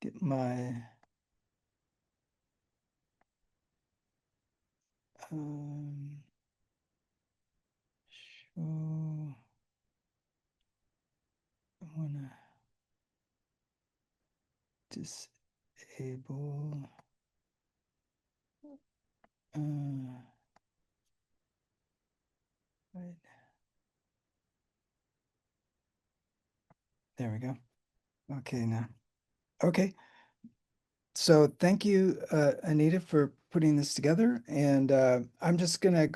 get my um, show. I wanna disable. Uh, right. There we go. Okay, now. Okay. So thank you, Anita, for putting this together. And I'm just gonna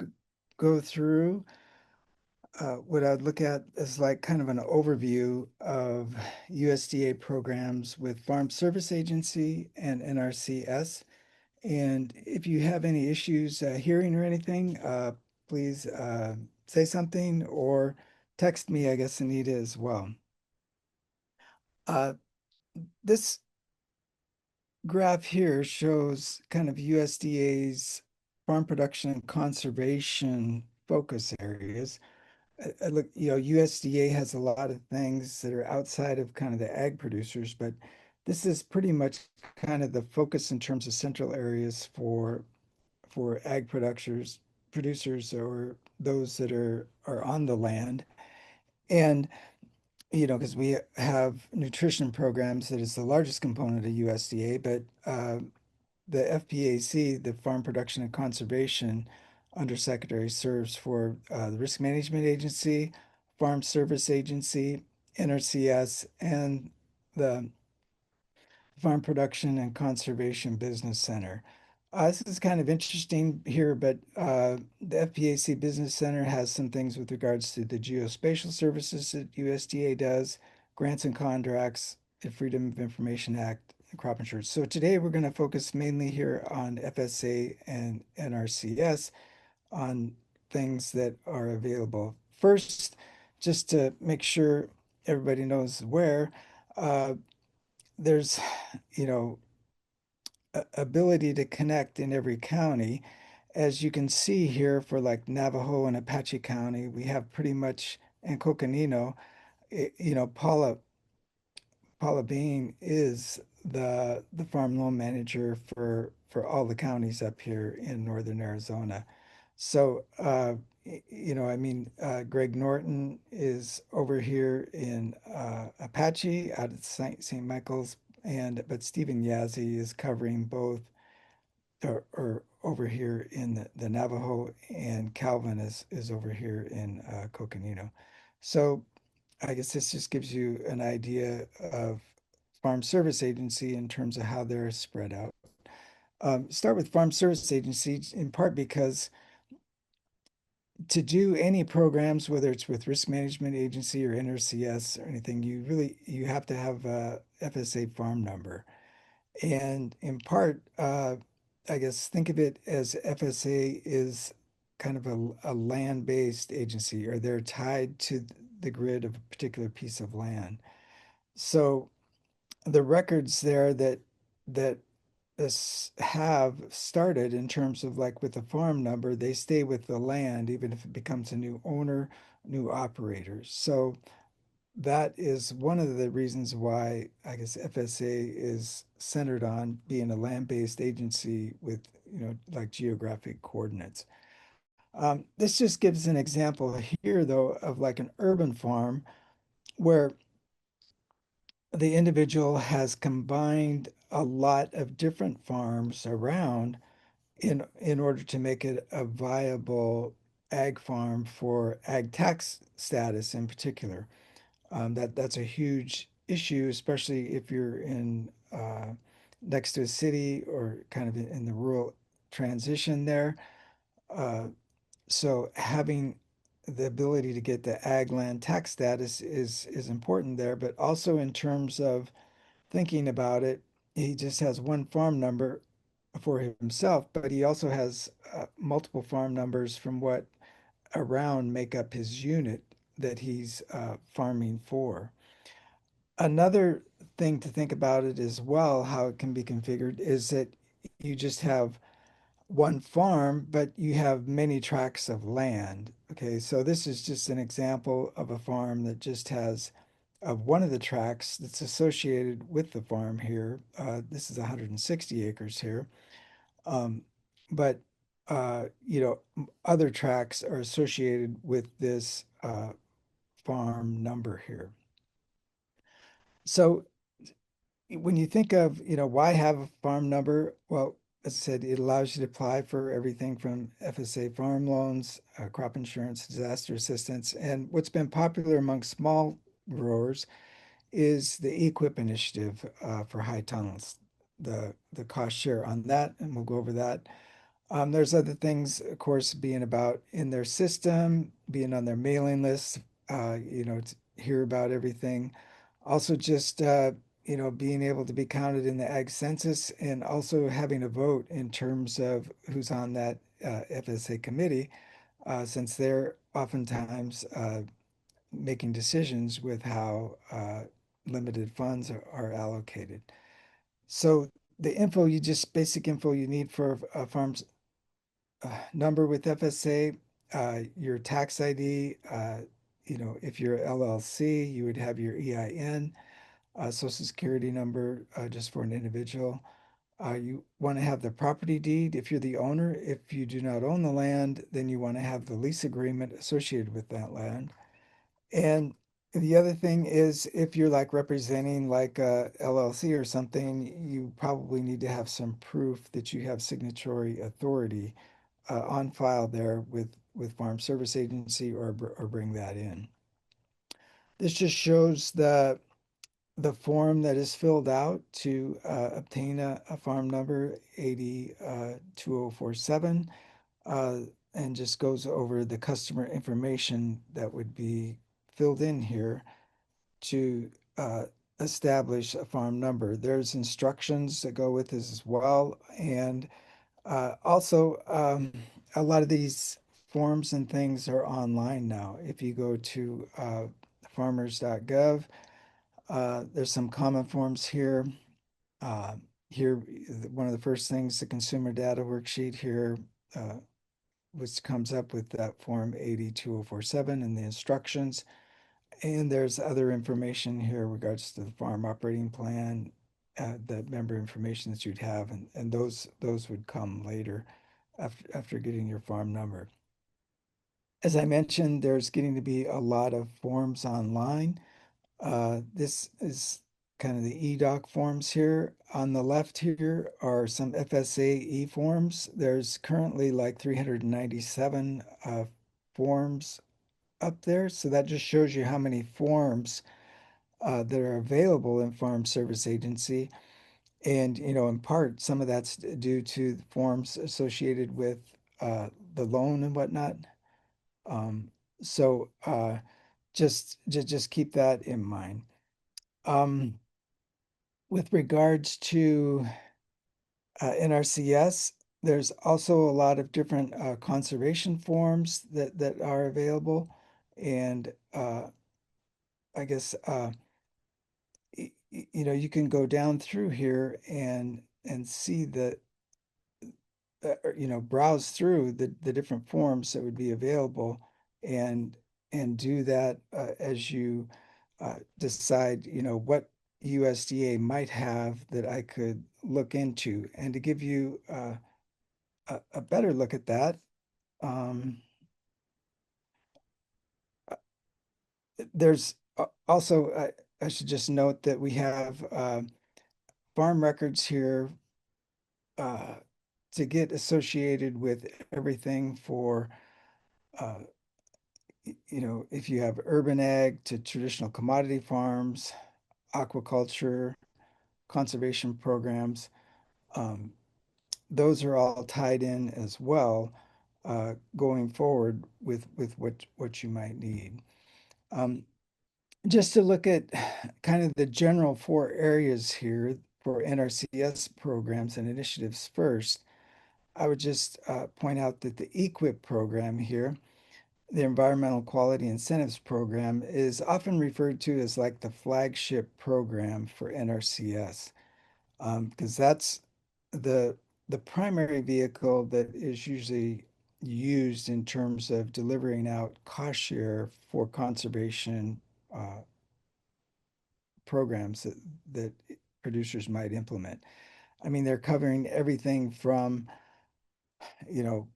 go through what I'd look at as like kind of an overview of USDA programs with Farm Service Agency and NRCS. And if you have any issues hearing or anything, please say something or text me, I guess, Anita, as well. Uh, this graph here shows kind of USDA's farm production and conservation focus areas. Look, USDA has a lot of things that are outside of kind of the ag producers, but this is pretty much kind of the focus in terms of central areas for ag producers or those that are on the land. And because we have nutrition programs that is the largest component of USDA, but the FPAC, the Farm Production and Conservation Undersecretary, serves for the Risk Management Agency, Farm Service Agency, NRCS, and the Farm Production and Conservation Business Center. This is kind of interesting here, but the FPAC Business Center has some things with regards to the geospatial services that USDA does, grants and contracts, the Freedom of Information Act, and crop insurance. So today we're going to focus mainly here on FSA and NRCS on things that are available. First, just to make sure everybody knows where, uh, there's, you know, ability to connect in every county. As you can see here for like Navajo and Apache County, we have pretty much, and Coconino, Paula Bean is the farm loan manager for all the counties up here in northern Arizona. So, I mean, Greg Norton is over here in Apache out at St. Michael's, but Stephen Yazzie is covering both, or over here in the Navajo, and Calvin is over here in Coconino. So I guess this just gives you an idea of Farm Service Agency in terms of how they're spread out. Start with Farm Service Agency in part because to do any programs, whether it's with Risk Management Agency or NRCS or anything, you have to have a FSA farm number. And in part, I guess think of it as FSA is kind of a land-based agency, or they're tied to the grid of a particular piece of land. So the records there that this have started in terms of like with the farm number, they stay with the land, even if it becomes a new owner, new operators. So that is one of the reasons why I guess FSA is centered on being a land-based agency with, like geographic coordinates. This just gives an example here, though, of like an urban farm where the individual has combined a lot of different farms around in order to make it a viable ag farm for ag tax status in particular. That's a huge issue, especially if you're in next to a city or kind of in the rural transition there. Uh, so having the ability to get the ag land tax status is important there, but also in terms of thinking about it, he just has one farm number for himself, but he also has multiple farm numbers from what around make up his unit that he's farming for. Another thing to think about it as well, how it can be configured, is that you just have one farm, but you have many tracts of land. Okay, so this is just an example of a farm that just has of one of the tracts that's associated with the farm here. This is 160 acres here. Um, but other tracts are associated with this farm number here. So when you think of, why have a farm number? Well, as I said, it allows you to apply for everything from FSA farm loans, crop insurance, disaster assistance. And what's been popular among small growers is the EQIP initiative for high tunnels, the cost share on that, and we'll go over that. There's other things, of course, being about in their system, being on their mailing list, to hear about everything. Also, just being able to be counted in the ag census, and also having a vote in terms of who's on that FSA committee, since they're oftentimes making decisions with how limited funds are allocated. So the basic info you need for a farm's number with FSA, your tax ID, if you're LLC, you would have your EIN, Social Security number just for an individual. You want to have the property deed if you're the owner. If you do not own the land, then you want to have the lease agreement associated with that land. And the other thing is if you're like representing like a LLC or something, you probably need to have some proof that you have signatory authority on file there with Farm Service Agency or bring that in. This just shows the form that is filled out to obtain a farm number 802047 and just goes over the customer information that would be filled in here to establish a farm number. There's instructions that go with this as well. And also, a lot of these forms and things are online now. If you go to farmers.gov, there's some common forms here. Uh, Here, one of the first things, the consumer data worksheet here, uh, which comes up with that form 82047 and the instructions. And there's other information here in regards to the farm operating plan, the member information that you'd have, and those would come later after getting your farm number. As I mentioned, there's getting to be a lot of forms online. This is kind of the eDoc forms here. On the left here are some FSA e-forms. There's currently like 397 forms up there. So that just shows you how many forms that are available in Farm Service Agency. And, in part, some of that's due to the forms associated with the loan and whatnot. Um, so just keep that in mind. Um, with regards to NRCS, there's also a lot of different conservation forms that are available. And I guess you can go down through here and see browse through the different forms that would be available and do that as you decide, what USDA might have that I could look into. And to give you a better look at that, um, there's also, I should just note that we have farm records here uh, to get associated with everything for, uh, if you have urban ag to traditional commodity farms, aquaculture, conservation programs, um, those are all tied in as well, going forward with what you might need. Um, just to look at kind of the general four areas here for NRCS programs and initiatives first, I would just point out that the EQIP program here, the Environmental Quality Incentives Program, is often referred to as like the flagship program for NRCS, because that's the the primary vehicle that is usually used in terms of delivering out cost share for conservation programs that producers might implement. I mean, they're covering everything from, you know,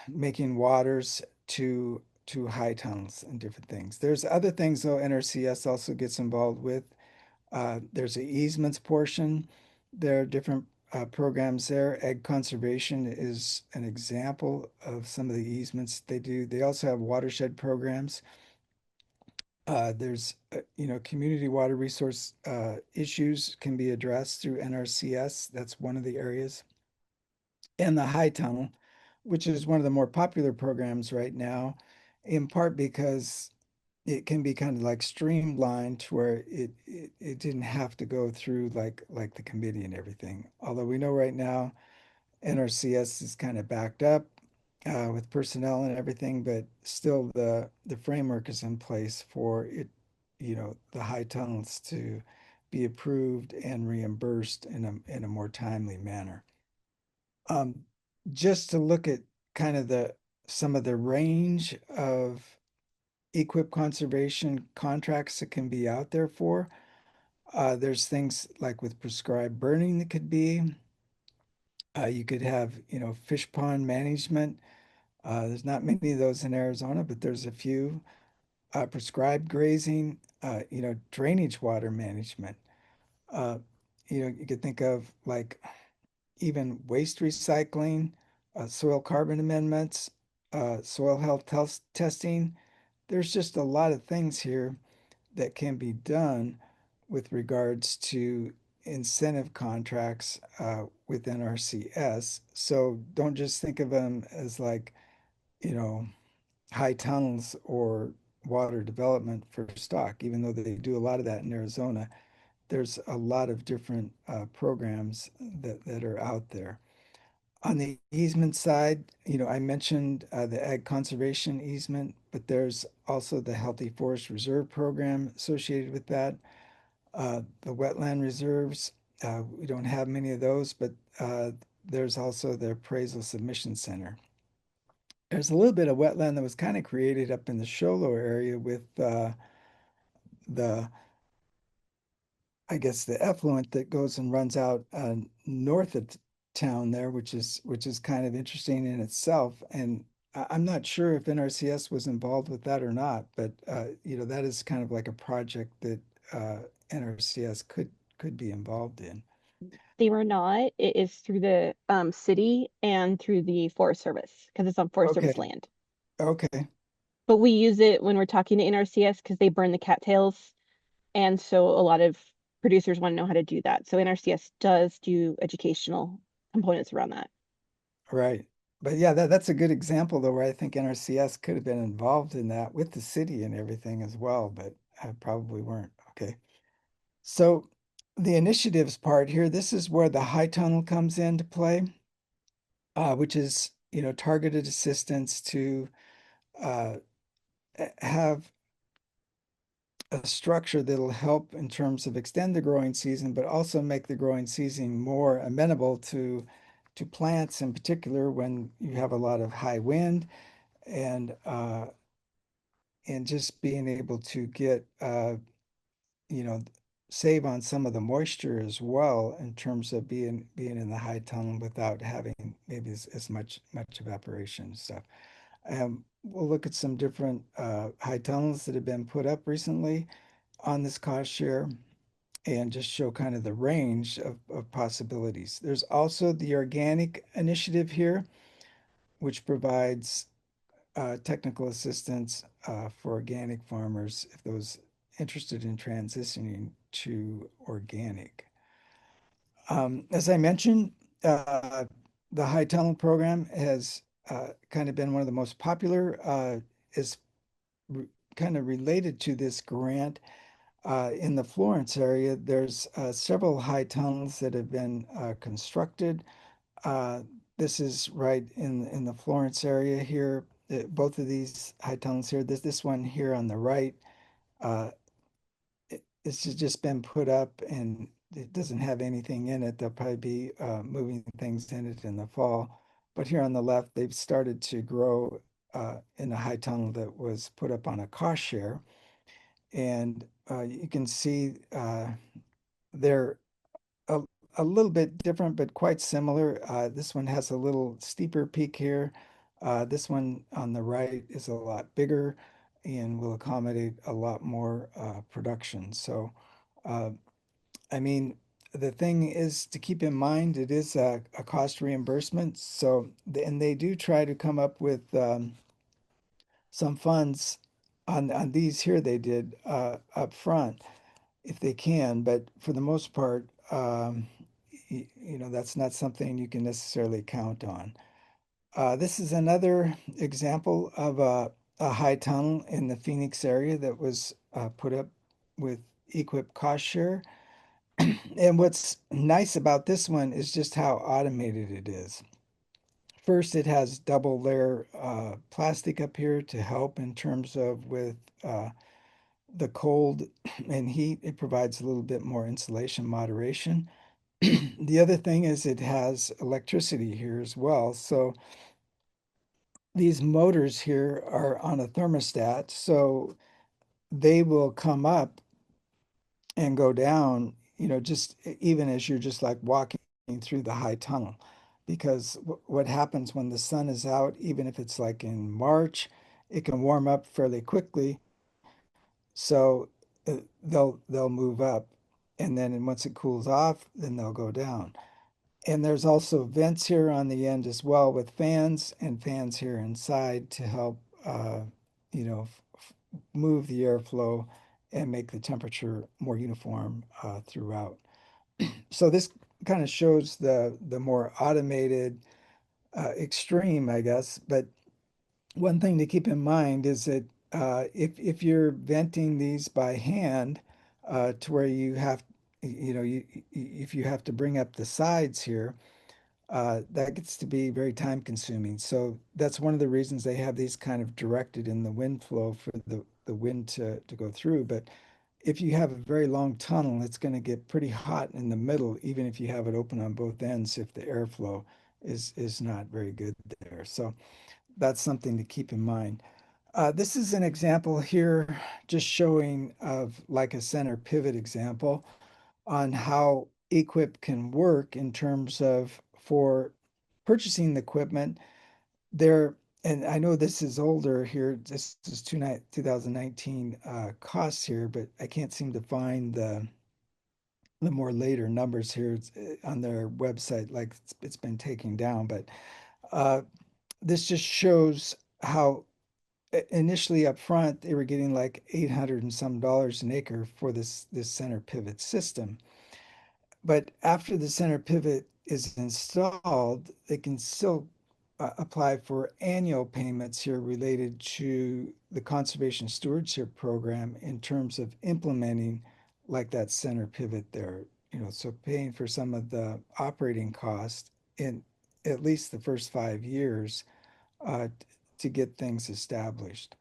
making waters to high tunnels and different things. There's other things though NRCS also gets involved with. There's an easements portion. There are different programs there. Ag conservation is an example of some of the easements they do. They also have watershed programs. There's, community water resource issues can be addressed through NRCS. That's one of the areas. And the High Tunnel, which is one of the more popular programs right now, in part because it can be kind of like streamlined to where it didn't have to go through like the committee and everything. Although we know right now NRCS is kind of backed up with personnel and everything, but still the framework is in place for it, the high tunnels to be approved and reimbursed in a more timely manner. Um, just to look at kind of the some of the range of equip conservation contracts that can be out there for. There's things like with prescribed burning that could be. You could have, fish pond management. There's not many of those in Arizona, but there's a few. Prescribed grazing, drainage water management. Uh, you could think of like even waste recycling, soil carbon amendments, soil health testing. There's just a lot of things here that can be done with regards to incentive contracts with NRCS. So don't just think of them as like, you know, high tunnels or water development for stock, even though they do a lot of that in Arizona. There's a lot of different programs that are out there. On the easement side, I mentioned the ag conservation easement, but there's also the Healthy Forest Reserve Program associated with that. The wetland reserves, we don't have many of those, but there's also the Appraisal Submission Center. There's a little bit of wetland that was kind of created up in the Show Low area with the I guess the effluent that goes and runs out north of town there, which is kind of interesting in itself. And I'm not sure if NRCS was involved with that or not, but that is kind of like a project that NRCS could be involved in. They were not. It is through the city and through the Forest Service because it's on Forest Service Okay, land. okay, But we use it when we're talking to NRCS because they burn the cattails. And so a lot of producers want to know how to do that. So NRCS does do educational components around that. right. But yeah, that's a good example though, where I think NRCS could have been involved in that with the city and everything as well, but probably weren't. Okay. So the initiatives part here, this is where the high tunnel comes into play, which is, targeted assistance to uh, have a structure that'll help in terms of extend the growing season, but also make the growing season more amenable to plants in particular when you have a lot of high wind and uh, and just being able to get you know, save on some of the moisture as well in terms of being in the high tunnel without having maybe as much evaporation and stuff. We'll look at some different high tunnels that have been put up recently on this cost share and just show kind of the range of possibilities. There's also the organic initiative here, which provides technical assistance for organic farmers if those interested in transitioning to organic. As I mentioned, the high talent program has kind of been one of the most popular, is re kind of related to this grant. In the Florence area, there's several high tunnels that have been constructed. Uh, this is right in the Florence area here. Both of these high tunnels here. This one here on the right, uh, it's just been put up and it doesn't have anything in it. They'll probably be moving things in it in the fall. But here on the left, they've started to grow in a high tunnel that was put up on a cost share. and you can see they're a, a little bit different, but quite similar. This one has a little steeper peak here. This one on the right is a lot bigger and will accommodate a lot more production. So, uh, I mean, the thing is to keep in mind, it is a cost reimbursement. So, and they do try to come up with some funds on these here they did up front if they can, but for the most part, that's not something you can necessarily count on. This is another example of a high tunnel in the Phoenix area that was put up with equip cost share. And what's nice about this one is just how automated it is. First, it has double layer plastic up here to help in terms of with the cold and heat. It provides a little bit more insulation moderation. The other thing is it has electricity here as well. So these motors here are on a thermostat, so they will come up and go down, just even as you're just like walking through the high tunnel. Because what happens when the sun is out, even if it's like in March, it can warm up fairly quickly. So they'll move up, and then once it cools off, then they'll go down. And there's also vents here on the end as well with fans and fans here inside to help, move the airflow and make the temperature more uniform throughout. So this kind of shows the more automated extreme, I guess. But one thing to keep in mind is that if you're venting these by hand to where you have, if you have to bring up the sides here, that gets to be very time consuming. So that's one of the reasons they have these kind of directed in the wind flow for the wind to go through. But if you have a very long tunnel, it's going to get pretty hot in the middle, even if you have it open on both ends, if the airflow is not very good there. So that's something to keep in mind. This is an example here, just showing of like a center pivot example on how equip can work in terms of for purchasing the equipment there. And I know this is older here. This is 2019 costs here, but I can't seem to find the more later numbers here. It's on their website, like it's been taken down. But uh, this just shows how initially up front they were getting like 800 and some dollars an acre for this center pivot system. But after the center pivot is installed, they can still apply for annual payments here related to the Conservation Stewardship Program in terms of implementing like that center pivot there. So paying for some of the operating costs in at least the first 5 years uh, to get things established.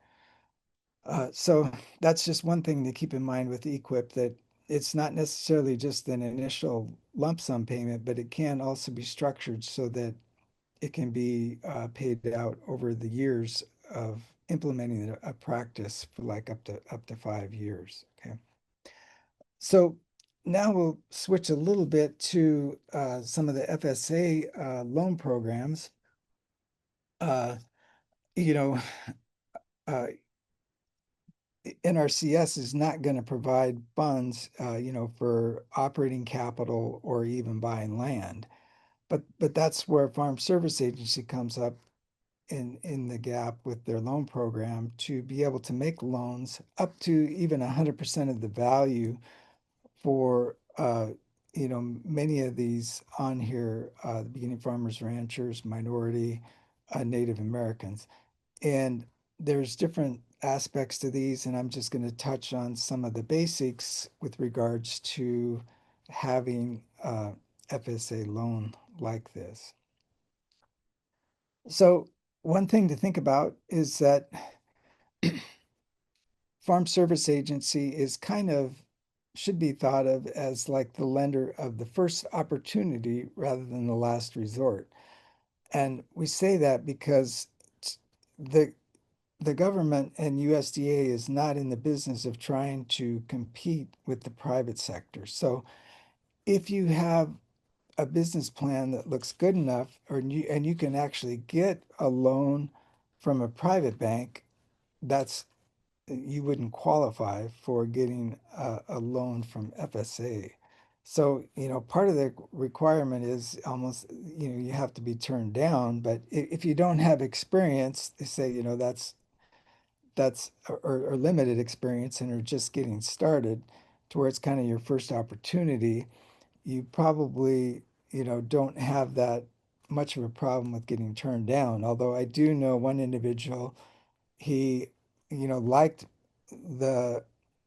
So that's just one thing to keep in mind with equip, that it's not necessarily just an initial lump sum payment, but it can also be structured so that it can be paid out over the years of implementing a practice for like up to 5 years. Okay. So now we'll switch a little bit to some of the FSA loan programs. Uh, you know, uh, NRCS is not going to provide funds, for operating capital or even buying land. But that's where Farm Service Agency comes up in the gap with their loan program to be able to make loans up to even 100% of the value for many of these on here, the beginning farmers, ranchers, minority, Native Americans. And there's different aspects to these, and I'm just going to touch on some of the basics with regards to having a FSA loan like this. So one thing to think about is that Farm Service Agency is kind of should be thought of as like the lender of the first opportunity rather than the last resort. And we say that because the the government and USDA is not in the business of trying to compete with the private sector. So if you have a business plan that looks good enough, and you can actually get a loan from a private bank, that's you wouldn't qualify for getting a loan from FSA. So, part of the requirement is almost, you have to be turned down. But if you don't have experience, they say, that's or limited experience and are just getting started to where it's kind of your first opportunity, you probably, don't have that much of a problem with getting turned down. Although I do know one individual, he, liked the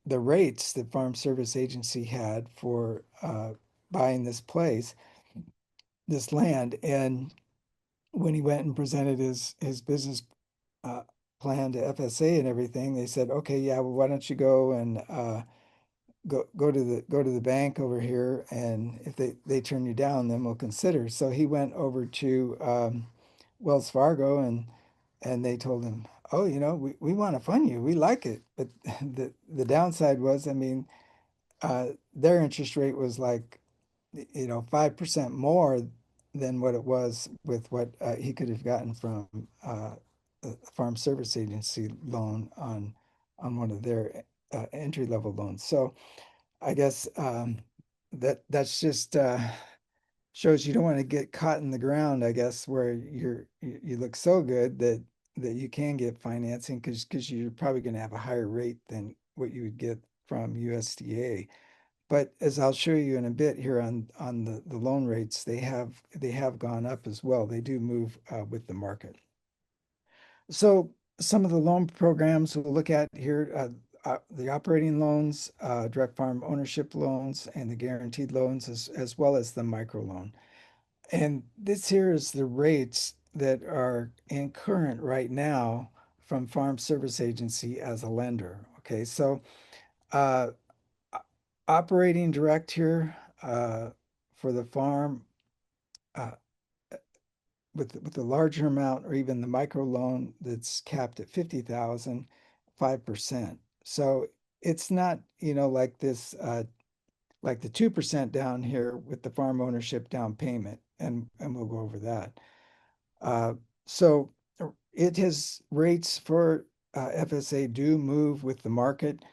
the rates that Farm Service Agency had for buying this land, and when he went and presented his business uh, plan to FSA and everything, they said, okay, yeah, well, why don't you go and go to the bank over here, and if they turn you down, then we'll consider. So he went over to Wells Fargo, and they told him, oh, we want to fund you. We like it. But the downside was, I mean, their interest rate was like, 5% more than what it was with what he could have gotten from a Farm Service Agency loan on one of their entry level loans. So I guess that's just shows you don't want to get caught in the ground, I guess, where you look so good that you can get financing because you're probably going to have a higher rate than what you would get from USDA. But as I'll show you in a bit here on the loan rates, they have gone up as well. They do move with the market. So some of the loan programs we'll look at here, the operating loans, direct farm ownership loans, and the guaranteed loans, as well as the microloan. And this here is the rates that are in current right now from Farm Service Agency as a lender. Okay, so uh, operating direct here for the farm uh, with the larger amount or even the micro loan that's capped at 50,000, 5%. So it's not, like this, like the 2% down here with the farm ownership down payment, and we'll go over that. Uh, so it has rates for FSA do move with the market.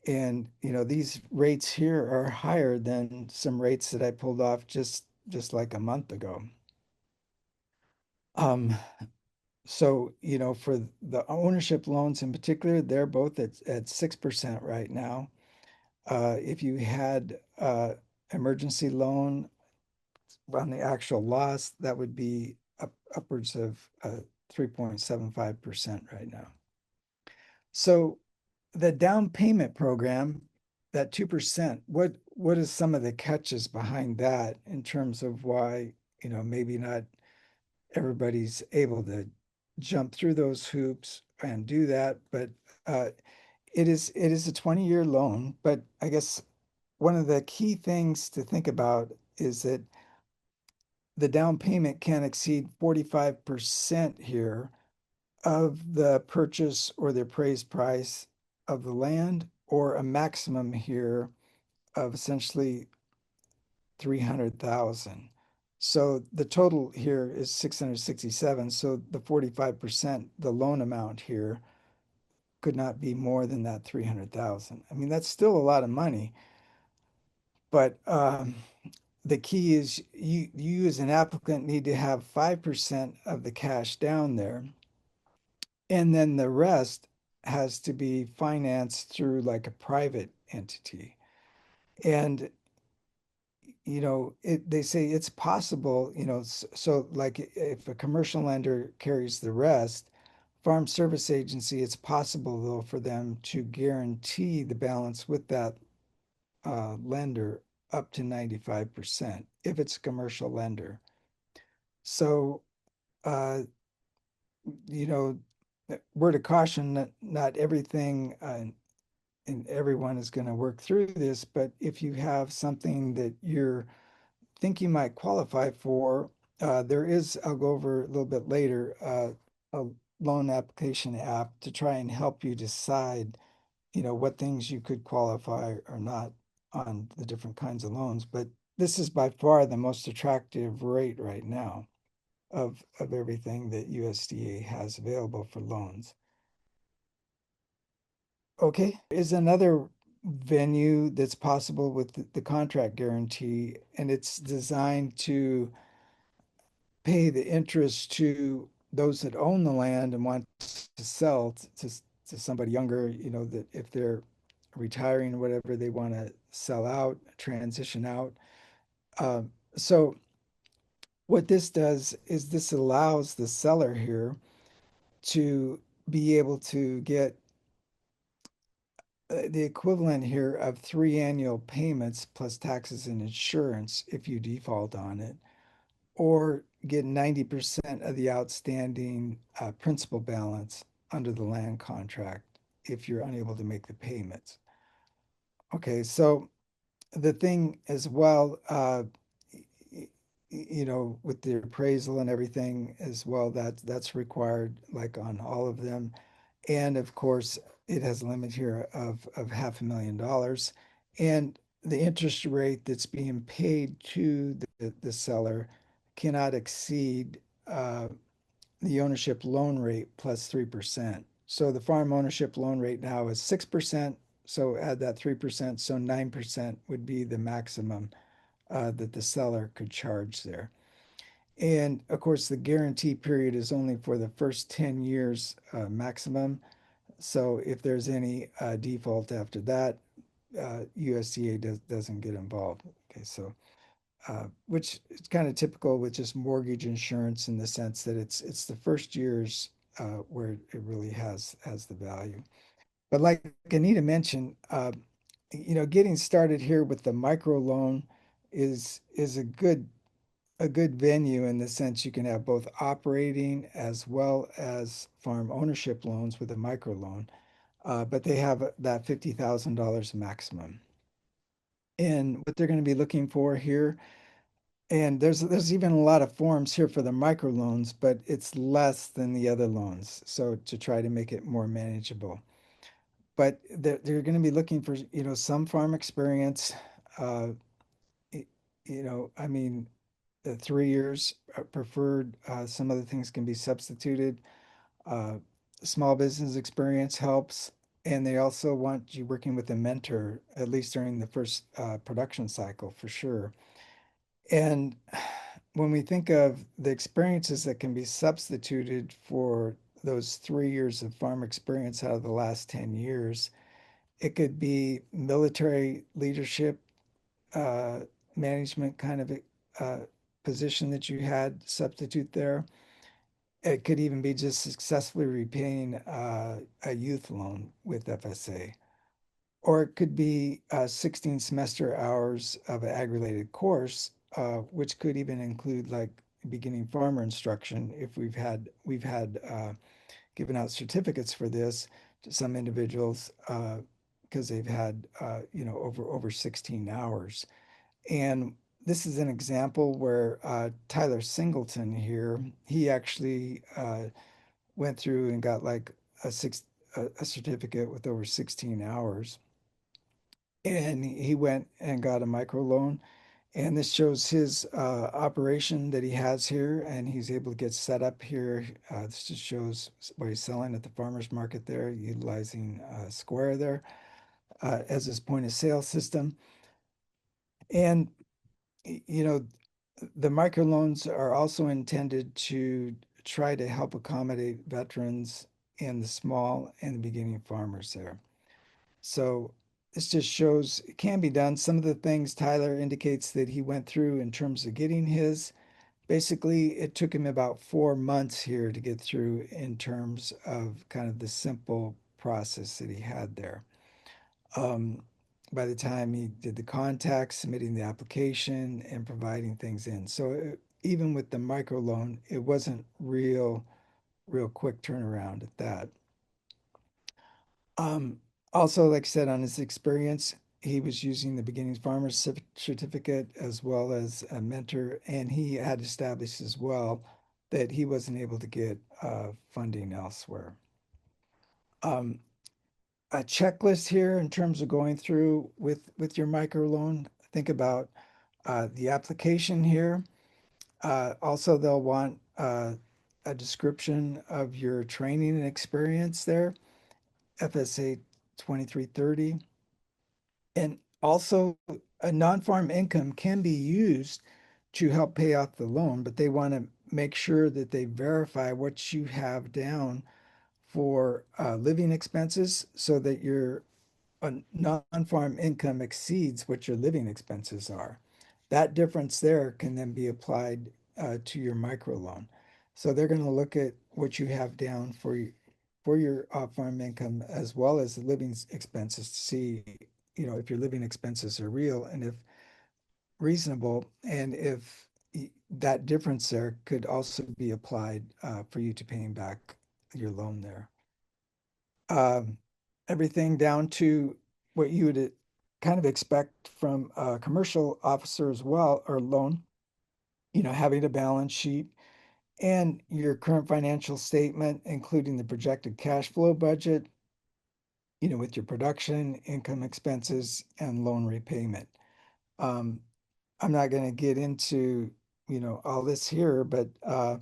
And these rates here are higher than some rates that I pulled off just like a month ago. Um, so for the ownership loans in particular, they're both at 6% right now. If you had emergency loan on the actual loss, that would be upwards of 3.75% right now. So the down payment program, that 2%, what is some of the catches behind that in terms of why, maybe not everybody's able to jump through those hoops and do that, but uh, it is a 20-year loan. But I guess one of the key things to think about is that the down payment can exceed 45% here of the purchase or the appraised price of the land, or a maximum here of essentially 300,000. So the total here is 667. So the 45%, the loan amount here could not be more than that 300,000. I mean, that's still a lot of money, but the key is you as an applicant need to have 5% of the cash down there, and then the rest has to be financed through like a private entity. And they say it's possible, so like if a commercial lender carries the rest, Farm Service Agency, it's possible though for them to guarantee the balance with that lender up to 95% if it's a commercial lender. So, uh, you know, word of caution that not everything and everyone is going to work through this, but if you have something that you're think you might qualify for, there is, I'll go over a little bit later, loan application app to try and help you decide, what things you could qualify or not on the different kinds of loans. But this is by far the most attractive rate right now of everything that USDA has available for loans. Okay, is another venue that's possible with the contract guarantee, and it's designed to pay the interest to those that own the land and want to sell to somebody younger, that if they're retiring or whatever, they want to sell out, transition out. So what this does is this allows the seller here to be able to get the equivalent here of 3 annual payments plus taxes and insurance if you default on it, or get 90% of the outstanding principal balance under the land contract if you're unable to make the payments. Okay, so the thing as well, with the appraisal and everything as well, that's required like on all of them. And of course, it has a limit here of $500,000. And the interest rate that's being paid to the seller cannot exceed the ownership loan rate plus 3%. So the farm ownership loan rate now is 6%. So add that 3%. So 9% would be the maximum that the seller could charge there. And of course, the guarantee period is only for the first 10 years maximum. So if there's any default after that, USDA doesn't get involved. Okay, so which is kind of typical with just mortgage insurance in the sense that it's the first years where it really has the value. But like Anita mentioned, getting started here with the micro loan is a good venue in the sense you can have both operating as well as farm ownership loans with a micro loan, but they have that $50,000 maximum. And what they're going to be looking for here, and there's even a lot of forms here for the micro loans, but it's less than the other loans. So to try to make it more manageable. But they're going to be looking for, some farm experience. Uh, I mean, 3 years preferred. Some other things can be substituted. Uh, Small business experience helps. And they also want you working with a mentor, at least during the first production cycle for sure. And when we think of the experiences that can be substituted for those 3 years of farm experience out of the last 10 years, it could be military leadership, uh, management kind of uh, position that you had substitute there. It could even be just successfully repaying a youth loan with FSA. Or it could be 16 semester hours of an ag-related course, which could even include like beginning farmer instruction if we've had given out certificates for this to some individuals because they've had over 16 hours. And this is an example where Tyler Singleton here, he actually went through and got like a certificate with over 16 hours. And he went and got a micro loan. And this shows his operation that he has here, and he's able to get set up here. This just shows what he's selling at the farmer's market there, utilizing Square there as his point of sale system. And, you know, the microloans are also intended to try to help accommodate veterans and the small and the beginning farmers there. So this just shows it can be done. Some of the things Tyler indicates that he went through in terms of getting his, basically, it took him about 4 months here to get through in terms of kind of the simple process that he had there. Um, by the time he did the contacts, submitting the application, and providing things in. So even with the microloan, it wasn't real quick turnaround at that. Um, Also, like I said, on his experience, he was using the beginning farmer certificate as well as a mentor, and he had established as well that he wasn't able to get funding elsewhere. Um, a checklist here in terms of going through with your microloan. Think about the application here. Also, they'll want a description of your training and experience there, FSA 2330. And also, a non-farm income can be used to help pay off the loan, but they want to make sure that they verify what you have down for living expenses so that your non-farm income exceeds what your living expenses are. That difference there can then be applied to your microloan. So they're going to look at what you have down for your off-farm income as well as the living expenses to see, if your living expenses are real and if reasonable, and if that difference there could also be applied for you to paying back your loan there. Um, Everything down to what you would kind of expect from a commercial officer as well, or loan, having a balance sheet and your current financial statement, including the projected cash flow budget, with your production, income expenses, and loan repayment. Um, I'm not going to get into, all this here, but uh,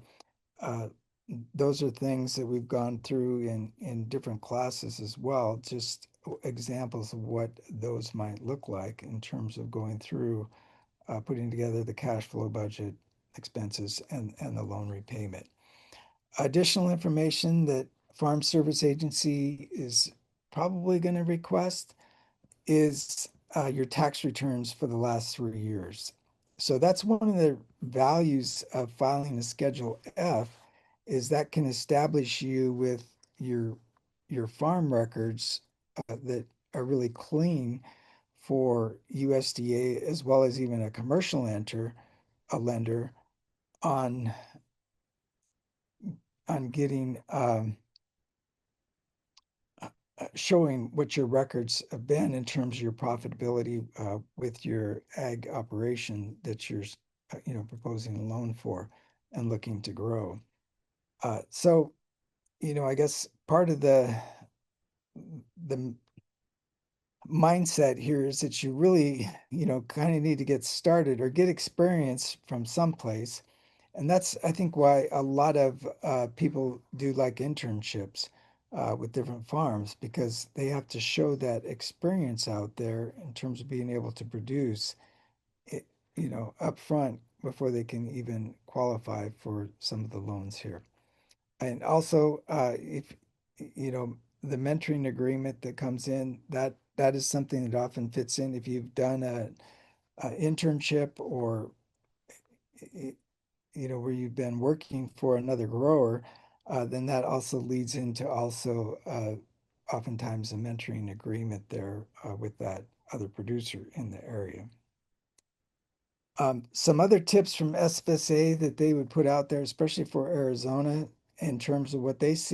those are things that we've gone through in different classes as well, just examples of what those might look like in terms of going through putting together the cash flow budget, expenses, and the loan repayment. Additional information that Farm Service Agency is probably going to request is your tax returns for the last 3 years. So that's one of the values of filing a Schedule F, is that can establish you with your your farm records that are really clean for USDA as well as even a commercial a lender on getting showing what your records have been in terms of your profitability with your ag operation that you're, proposing a loan for and looking to grow. So, I guess part of the mindset here is that you really, kind of need to get started or get experience from someplace. And that's, I think, why a lot of people do like internships with different farms, because they have to show that experience out there in terms of being able to produce it, up front before they can even qualify for some of the loans here. And also, if the mentoring agreement that comes in, that is something that often fits in if you've done a internship or where you've been working for another grower, then that also leads into also oftentimes a mentoring agreement there with that other producer in the area. Some other tips from FSA that they would put out there, especially for Arizona, in terms of what they see